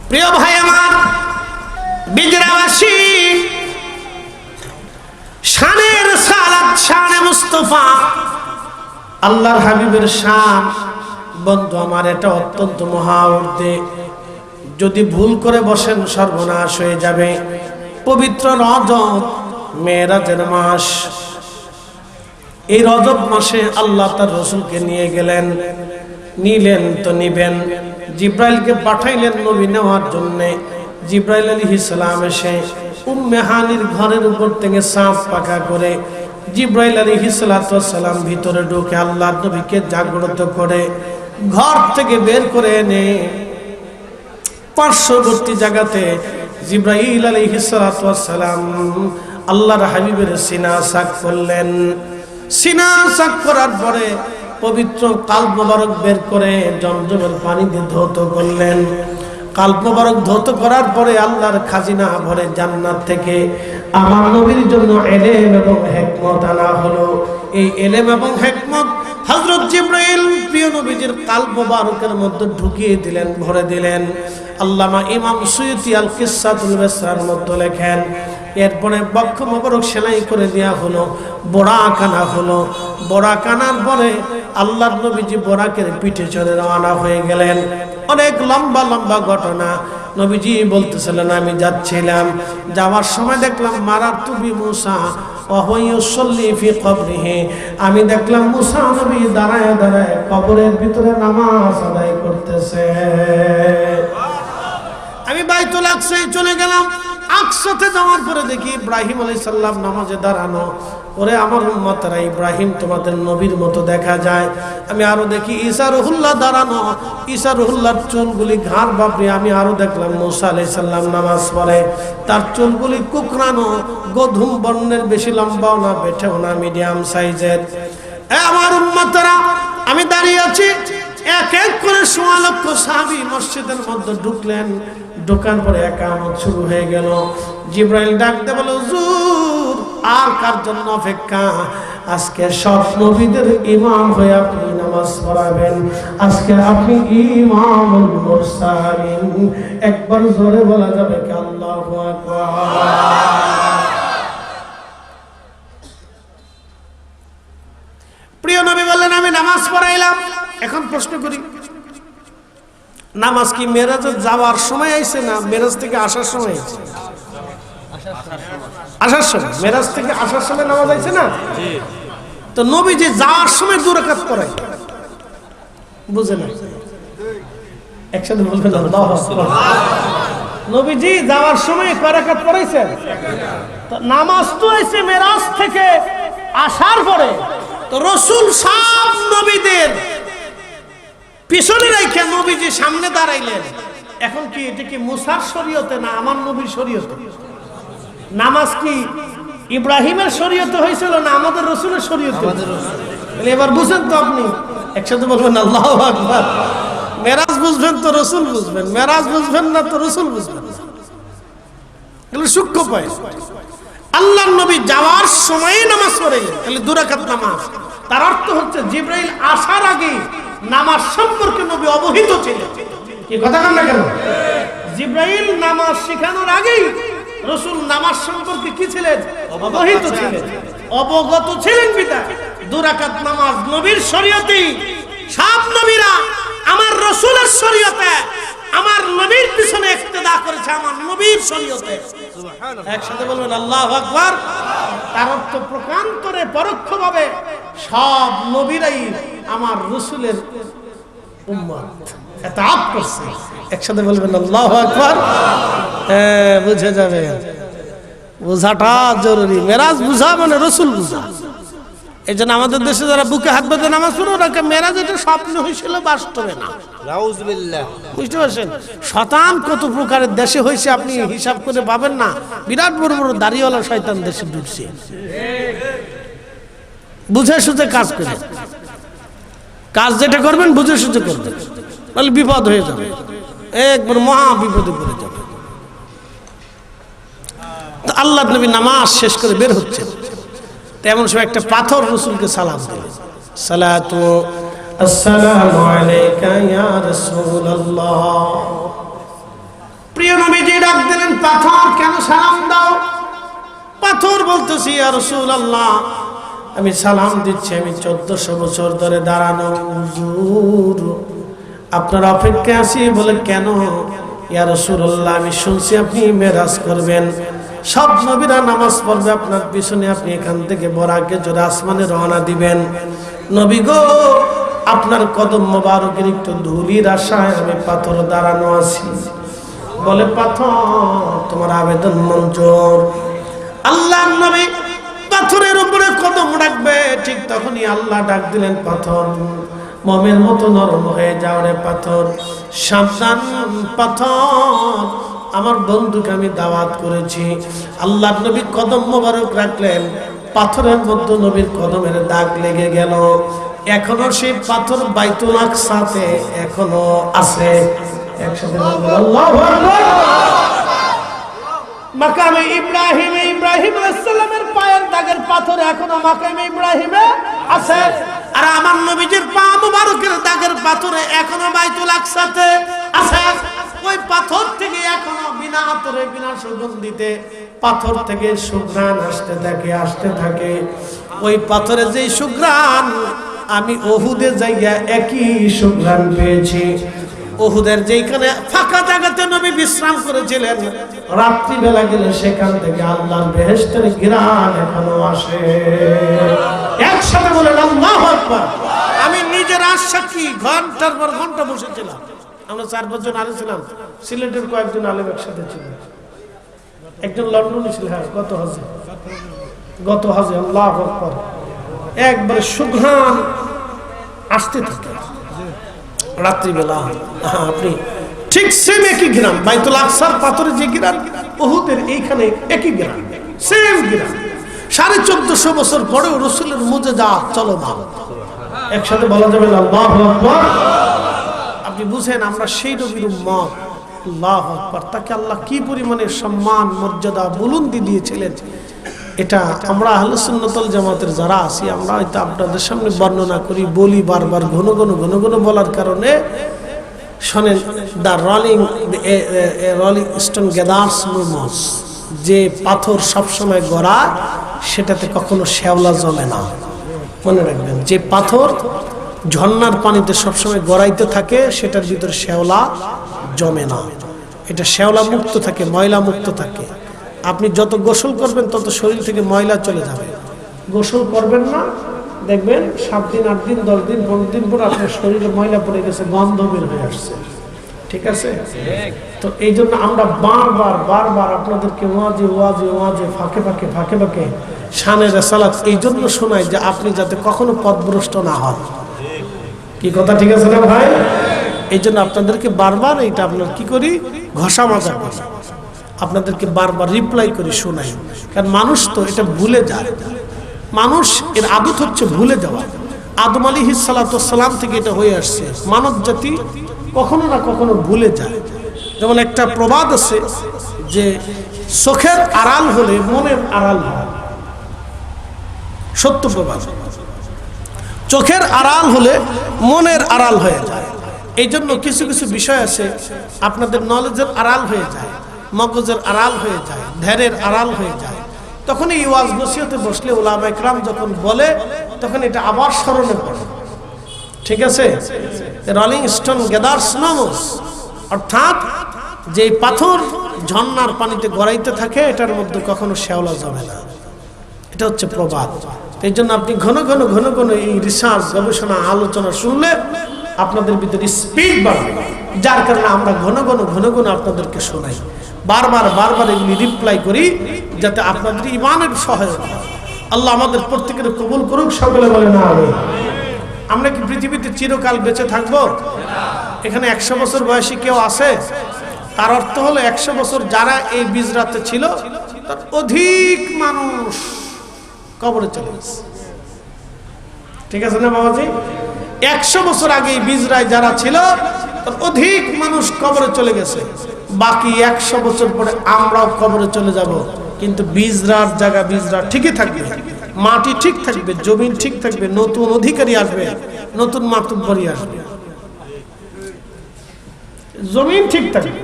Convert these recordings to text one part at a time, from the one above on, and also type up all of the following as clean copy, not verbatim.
প্রিয় ভাই আমার, বিজরাবাসী, শানের সালাত, শানে মুস্তাফা, আল্লাহর হাবিবের শান। বন্ধু আমার, এটা অত্যন্ত মহা ঊর্ধ্বে। যদি ভুল করে বসেন সর্বনাশ হয়ে যাবে। পবিত্র রজব, মেরাজের মাস। এই রজব মাসে আল্লাহ তার রসুলকে নিয়ে গেলেন। নিলেন তো নিবেন, জিব্রাইলকে পাঠাইলেন নবী নেওয়ার জন্য। জিব্রাইল আলাইহিস সালাম এসে উম্মে হানির ঘরের উপর থেকে সাপ পাকা করে জিব্রাইল আলাইহিস সালাম ভিতরে ঢুকে আল্লাহর নবীকে জাগ্রত করে ঘর থেকে বের করে এনে পার্শ্ববর্তী জায়গাতে জিব্রাইল আলাইহিস সালাম আল্লাহর হাবিবের সিনা সাক করলেন। সিনা সাক করার পরে পবিত্র কাল্ব মোবারক বের করে জমজমের পানি দিয়ে ধৌত করলেন। কাল্ব মোবারক ধৌত করার পরে আল্লাহর খাজিনা ভরে জান্নাত থেকে আমার নবীর জন্য ইলম এবং হিকমত আনা হলো। এই ইলম এবং হিকমত হযরত জিবরাইল প্রিয় নবীজির কাল্ব মোবারকের মধ্যে ঢুকিয়ে দিলেন, ভরে দিলেন। আল্লামা ইমাম সুয়ুতি আল কিসাতুল বিসরার মধ্যে লেখেন, এরপরে বক্ষ মোবারক সেলাই করে দেয়া হলো, বোরাক আনা হলো। বোরাক আনার পরে আল্লাহর নবীজি বোরাকের পিঠে চড়ে রওনা হয়ে গেলেন। অনেক লম্বা লম্বা ঘটনা। নবীজি বলতেছিলেন, আমি যাচ্ছিলাম, যাওয়ার সময় দেখলাম মারার তুবি মুসা ওয়াহুয়াইয়ুসাল্লি ফি কবরিহি, আমি দেখলাম মুসা নবী দাঁড়ায় দাঁড়ায় কবরের ভিতরে নামাজ আদায় করতেছে। আমি বাইতুল আকসায় চলে গেলাম। আকসাতে যাওয়ার পরে দেখি ইব্রাহিম আলাইহিস সালাম নামাজে দাঁড়ানো। ওরে আমার উম্মতরা, ইব্রাহিম তোমাদের নবীর মতো দেখা যায়। আমি আরো দেখি ঈসা রুহুল্লাহ দাঁড়ানো। ঈসা রুহুল্লাহর চুলগুলি ঘাড় বাপরে। আমি আরো দেখলাম মুসা আলাইহিস সালাম নামাজ পড়ে, তার চুলগুলি কুকরানো, গধূম বর্ণের, বেশি লম্বাও না বেঠেও না, মিডিয়াম সাইজের। আমার উম্মতরা, আমি দাঁড়িয়ে আছি। এক এক করে ১৬ লক্ষ সাহাবী মসজিদের মধ্যে ঢুকলেন। ঢোকার পরে ইকামত শুরু হয়ে গেল। জিবরাইল ডাকতে বলে, হুজুর আর কার জন্য অপেক্ষা? আজকে সব নবীদের ইমাম হয়ে আপনি নামাজ পড়াবেন। আজকে আপনি ইমামুল মুরসালিন। একবার জোরে বলা যাবে কি আল্লাহু আকবার। প্রিয় নবী বললেন, আমি নামাজ পড়াইলাম। এখন প্রশ্ন করি, নামাজ কি মেরাজে যাওয়ার সময় আইছে না মেরাজ থেকে আসার সময় আইছে? আসার সময়। মেরাজ থেকে আসার সময় নামাজ আইছে না? তো নবী যে যাওয়ার সময় 2 রাকাত পড়ায়, বুঝে না? একসাথে বলবেন আল্লাহু আকবার। নবীজি যাওয়ার সময় কয় রাকাত পড়াইছেন? তো নামাজ তো আইছে মেরাজ থেকে আসার পরে। তো রাসূল সব নবীদের পিছনে রেখে নবীজি সামনে দাঁড়াইলেন। এখন কি এটা কি মুসার শরীয়তে না আমার নবীর শরীয়তে? নামাজ কি ইব্রাহিমের শরীয়তে হয়েছিল না আমাদের রাসূলের শরীয়তে? এবার বুঝেন তো আপনি? একসাথে বলবেন আল্লাহু আকবার। মেরাজ বুঝবেন তো রাসূল বুঝবেন, মেরাজ বুঝবেন না তো রাসূল বুঝবেন না। এগুলো সূক্ষ্ম পয়েন্ট। আল্লাহর নবী যাওয়ার সময়ই নামাজ পড়েন, তাহলে 2 রাকাত নামাজ। তার অর্থ হচ্ছে জিবরাইল আসার আগে নামাজ সম্পর্কে নবী অবহিত ছিলেন। কি কথা বলেন না কেন? জিবরাইল নামাজ শেখানোর আগেই রাসূল নামাজ সম্পর্কে কি ছিলেন? অবহিত ছিলেন, অবগত ছিলেন। বিধায় 2 রাকাত নামাজ নবীর শরীয়তে। সব নবীরা আমার রাসূলের শরীয়তে, আমার নবীর পিছনে ইক্তেদা করেছে, আমার নবীর শরীয়তে। সুবহানাল্লাহ। একসাথে বলবেন আল্লাহু আকবার। তার অর্থ প্রকান্তরে পরোক্ষভাবে সব নবীরাই আমার রাসূলের উম্মত, ইতাআত করছে। একসাথে বলবেন আল্লাহু আকবার। হ্যাঁ, বুঝে যাবে, বোঝাটা জরুরি। মেরাজ বুঝা মানে রাসূল বুঝা। এই জন্য আমাদের দেশে যারা বুকে হাত বেঁধে নামাজ পড়ে, ওরা মেরাজ এটা স্বপ্ন হয়েছিল, বাস্তবে না। নাউযুবিল্লাহ। বুঝতে পারছেন? শতান কত প্রকারের দেশে হয়েছে আপনি হিসাব করে পাবেন না। বিরাট বড় বড় দাড়িওয়ালা শয়তান দেশে ঢুকছে। বুঝে সুঝে কাজ করে, কাজ যেটা করবেন বুঝে সুঝে করবেন, তাহলে বিপদ হয়ে যাবে, একবার মহা বিপদে পড়ে যাবে। তো আল্লাহ নবী নামাজ শেষ করে বের হচ্ছে, তেমন সময় একটা পাথর রাসূলকে সালাম দিল। সালাতু আসসালামু আলাইকা ইয়া রাসূলুল্লাহ। বলতেছি ইয়া রাসূলুল্লাহ আমি সালাম দিচ্ছি, আমি 1400 বছর ধরে দাঁড়ানো হুজুর, আপনার অপেক্ষায় আছি। বলে কেন? ইয়া রাসূলুল্লাহ আমি শুনছি আপনি মেরাজ করবেন, সব নবীরা নামাজ পড়বে আপনার পিছনে, আপনি এখান থেকে বরাকে জোরে আসমানে রওনা দিবেন। নবী গো আপনার কদম মোবারকের একটু ধুলির আশায় আমি পাথর দাঁড়ানো আছি। বলে পাথর তোমার আবেদন মঞ্জুর। আল্লাহর নবী পাথরের উপরে কদম রাখবে, ঠিক তখনই আল্লাহ ডাক দিলেন, পাথর মোমের মতো নরম হয়ে যাও রে পাথর, সাবধান পাথর, আমার বন্ধুকে আমি দাওয়াত করেছি। আল্লাহর নবী কদম মোবারক রাখলেন, পাথরের মধ্যে নবীর কদমের দাগ লেগে গেল। এখনো সেই পাথর বাইতুল আকসাতে এখনো আছে। একসাথে আল্লাহু আকবার। মাকামে ইব্রাহিমে ইব্রাহিম আলাইহিস সালামের পায়ের দাগের পাথর এখনো মাকামে ইব্রাহিমে আছে। আর আমার নবীজির পা মুবারকের দাগের পাথর এখনো বাইতুল আকসাতে আছে। ওই পাথর থেকে এখনো বিনা আতরে বিনা সুগন্ধিতে পাথর থেকে সুঘ্রাণ আসতে থাকে। ওই পাথরে যে সুঘ্রাণ আমি ওহুদের জায়গায় একই সুঘ্রাণ পেয়েছি। ওহুদের যেখানে ফাঁকা জায়গাতে নবী বিশ্রাম করেছিলেন, রাত্রি বেলা গেলে সেখান থেকে আল্লাহর বেহেশতের ঘ্রাণ এখনো আসে। একসাথে বলেন আল্লাহু আকবার। আমি নিজের সাক্ষী, ঘন্টার পর ঘন্টা বসেছিলাম। আমরা 4-5 জন আলেম ছিলাম, সিলেটের কয়েকজন আলেম একসাথে ছিল, একজন লন্ডনে ছিল। হ্যাঁ, গত হজে আল্লাহু আকবার একবারে সুঘ্রাণ আসতে থাকে রাত্রিবেলা। আপনি ঠিক সেম একই গ্রাম, বাইতুল আকসার পাথরে যে গ্রাম, উহুদের এইখানে একই গ্রাম, সেম গ্রাম। 1450 বছর পরেও রাসূলের মুজিজাত চলমান। একসাথে বলা যাবে আল্লাহু আকবার। আপনি বুঝেন আমরা সেই নবীর উম্মত। আল্লাহু আকবার। তাকে আল্লাহ কি পরিমাণে সম্মান মর্যাদা বুলন্দি দিয়েছিলেন, এটা আমরা আহলে সুন্নাত ওয়াল জামাতের যারা আছি আমরা এটা আপনাদের সামনে বর্ণনা করি, বলি বারবার, ঘন ঘন বলার কারণে। শোনেন, the rolling stone gathers no moss, যে পাথর সবসময় গড়া সেটাতে কখনো শ্যাওলা জমে না। মনে রাখবেন, যে পাথর ঝর্ণার পানিতে সবসময় গড়াইতে থাকে সেটার ভিতরে শ্যাওলা জমে না। এটা শ্যাওলা মুক্ত থাকে, ময়লা মুক্ত থাকে। আপনি যত গোসল করবেন তত শরীর থেকে ময়লা চলে যাবে। গোসল করবেন না, দেখবেন 7 দিন 8 দিন 10 দিন 15 দিন পর আপনার শরীরে ময়লা পড়ে গেছে, গন্ধ বের হয়ে আসছে। ঠিক আছে? তো এই জন্য আমরা বারবার আপনাদেরকে ওয়াজে ফাঁকে শানে রিসালাত এই জন্য শোনাই যে আপনি যাতে কখনো পথভ্রষ্ট না হন। কি কথা ঠিক আছে না ভাই? এই জন্য আপনাদেরকে বারবার এইটা আপনার কি করি, ঘষা মাজা করি, আপনাদেরকে বারবার রিপ্লাই করি, শোনাই। কারণ মানুষ তো এটা ভুলে যায়, মানুষ এর আদত হচ্ছে ভুলে যাওয়া। আদম আলাইহিস সালাতু ওয়াস সালাম থেকে এটা হয়ে আসছে। মানব জাতি কখনো না কখনো ভুলে যায়। যেমন একটা প্রবাদ আছে যে চোখের আড়াল হলে মনের আড়াল হয়। সত্য প্রবাদ। চোখের আড়াল হলে মনের আড়াল হয়ে যায়। এই জন্য কিছু বিষয় আছে আপনাদের নলেজের আড়াল হয়ে যায়, মগজের আড়াল হয়ে যায়, ধ্যানের আড়াল হয়ে যায়। তখন এই ওয়াজ নসিহতে বসলে উলামায়ে কেরাম যখন বলে তখন এটা আবার স্মরণে পড়ে। ঠিক আছে? Rolling stone gathers no moss, অর্থাৎ যে পাথর ঝর্ণার পানিতে গড়াইতে থাকে এটার মধ্যে কখনো শ্যাওলা জমে না। এটা হচ্ছে প্রবাদ। এই জন্য আপনি ঘন ঘন এই রিসার্চ, গবেষণা, আলোচনা শুনলে আপনাদের ভিতরে স্পিড বাড়বে। যার কারণে আমরা ঘন ঘন আপনাদেরকে শোনাই, বারবার এগুলি রিপ্লাই করি, যাতে আপনাদের ইমানের সহায়তা হয়। আল্লাহ আমাদের প্রত্যেকের কবুল করুক। সকলে বলে না আমিন। আমরা কি পৃথিবীতে চিরকাল বেঁচে থাকবো? এখানে 100 বছর বয়সী কেউ আছে? তার অর্থ হলো 100 বছর যারা এই বিজরাতে ছিল তার অধিক মানুষ কবরে চলে গেছে। ঠিক আছে না বাবাজি? 100 বছর আগে বিজরায় যারা ছিল তার অধিক মানুষ কবরে চলে গেছে। বাকি 100 বছর পরে আমরাও কবরে চলে যাব, কিন্তু বিজরার জায়গা বিজরা ঠিকই থাকবে, মাটি ঠিক থাকবে, জমিন ঠিক থাকবে, নতুন অধিকারী আসবে, নতুন মাতুব্বরি আসবে, জমিন ঠিক থাকবে।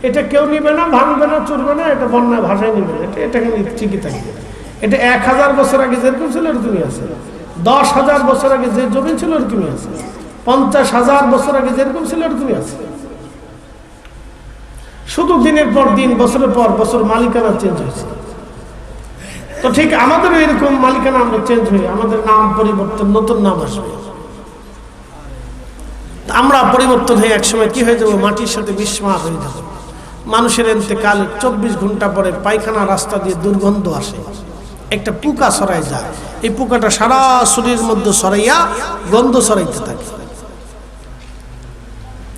এটা কেউ নিবে না, ভাঙবে না, চুরবে না, এটা বন্যা ভাষায় নিবে না, এটাকে ঠিকই থাকবে। এটা 1000 বছর আগে যেরকম ছিল এরকমই আছে। 10,000 বছর আগে যে জমি ছিল এরকমই আছে। 50,000 বছর আগে যেরকম ছিল এরকমই আছে। শুধু দিনের পর দিন, বছরের পর বছর মালিকানা চেঞ্জ হয়েছে। তো ঠিক আমাদেরও এরকম মালিকানা আমরা চেঞ্জ হই, আমাদের নাম পরিবর্তন, নতুন নাম আসবে। আমরা পরিবর্তন হয়ে একসময় কি হয়ে যাবো? মাটির সাথে মিশমার হয়ে যাবো। মানুষের ইন্তেকাল 24 ঘন্টা পরে পায়খানা রাস্তা দিয়ে দুর্গন্ধ আসে, একটা পোকা ছড়ায় যায়। এই পোকাটা সারা শরীরের মধ্যে ছড়াইয়া গন্ধ ছড়াইতে থাকে।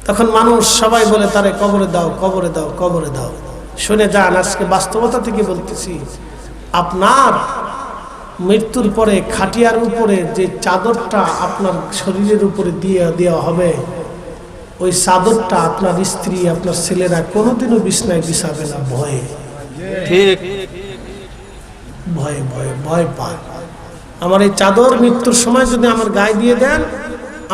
তখন মানুষ সবাই বলে তারে কবরে দাও, কবরে দাও, কবরে দাও। শুনে যান, আজকে বাস্তবতা থেকে বলতেছি, আপনার মৃত্যুর পরে খাটিয়ার উপরে যে চাদরটা আপনার শরীরের উপরে দিয়ে দেওয়া হবে, ওই চাদরটা আপনার স্ত্রী, আপনার ছেলেরা কোনোদিনও বিছনায় বিছাবে না, ভয়ে। ঠিক, ভয়ে ভয়ে ভয় পায়। আমার এই চাদর মৃত্যুর সময় যদি আমার গায়ে দিয়ে দেন,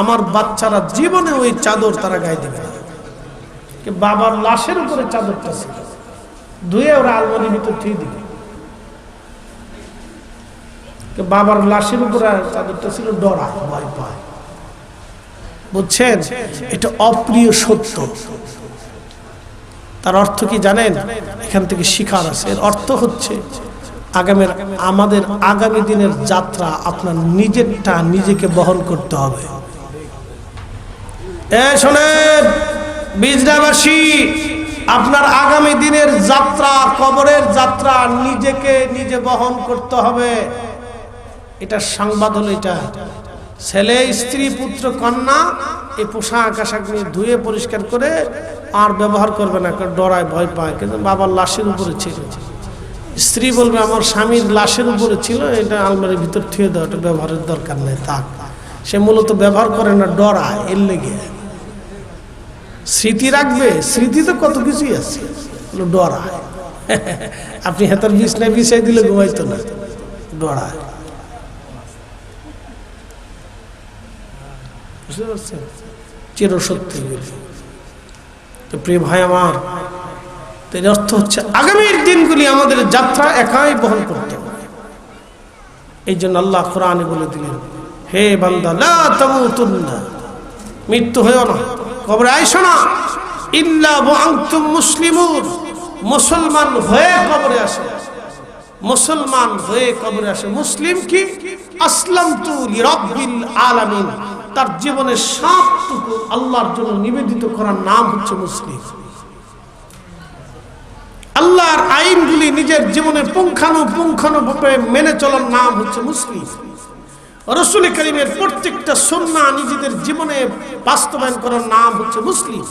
আমার বাচ্চারা জীবনে ওই চাদর তারা গায়ে দেবে না। বাবার লাশের উপরে চাদরটা ছিল, ধুয়ে ওরা আলমারির ভিতর থুয়ে দিবে। বাবার লাশের উপরে চাদরটা ছিল, ডরা, ভয় পায়। বুঝছেন? এটা অপ্রিয় সত্য। তার অর্থ কি জানেন? এখান থেকে শিখার আছে। এর অর্থ হচ্ছে আমাদের আগামী দিনের যাত্রা আপনার নিজেরটা নিজেকে বহন করতে হবে। শোনেন বিজরাবাসী, আপনার আগামী দিনের যাত্রা, কবরের যাত্রা নিজেকে নিজে বহন করতে হবে। এটা সংবাদ হলো, এটা ছেলে, স্ত্রী, পুত্র, কন্যা এই পোশাক আশাক নিয়ে ধুয়ে পরিষ্কার করে আর ব্যবহার করবে না, কারণ ডরায়, ভয় পায়। কিন্তু বাবার লাশের উপরে ছিল, স্ত্রী বলবে আমার স্বামীর লাশের উপরে ছিল, এটা আলমারির ভিতর থুয়ে দাও, এটা ব্যবহারের দরকার নেই, থাক। সে মূলত ব্যবহার করে না, ডরায়, এর লেগে। স্মৃতি রাখবে, স্মৃতি তো কত কিছুই আছে, ডরায়। আপনি হেতার বিছনায় বিছাই দিলে ঘুমাইতো না, ডরায়। বুঝতে পারছেন? চিরসত্যি বলি। তো প্রিয় ভাই আমার, এর অর্থ হচ্ছে আগামীর দিনগুলি আমাদের যাত্রা একাই বহন করতে হবে। এই জন্য আল্লাহ কোরআনে বলে দিলেন, হে বান্দা, লা তামুতুন্না, মৃত্যু হয়েও না, কবরে আইসো না, ইল্লা ওয়া আনতুম মুসলিমুন, মুসলমান হয়ে কবরে আসো। মুসলমান হয়ে কবরে আসে। মুসলিম কি? আসলামতু লিরাব্বিল আলামিন, তার জীবনের সবটুকু আল্লাহর জন্য নিবেদিত করার নাম হচ্ছে মুসলিম। আল্লাহর আইনগুলি নিজের জীবনের পুঙ্খানুপুঙ্খানুভাবে মেনে চলার নাম হচ্ছে মুসলিম। রাসূল কারীমের প্রত্যেকটা সুন্নাহ নিজেদের জীবনে বাস্তবায়ন করার নাম হচ্ছে মুসলিম।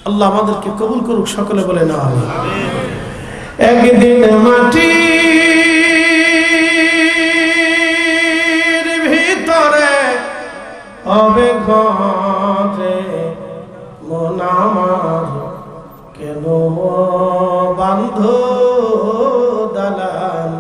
আল্লাহ আমাদেরকে কবুল করুক, সকলে বলে না আমিন। একদিন মাটির ভিতরে হবে ঘরে মন আমার, কেন বান্ধ দালান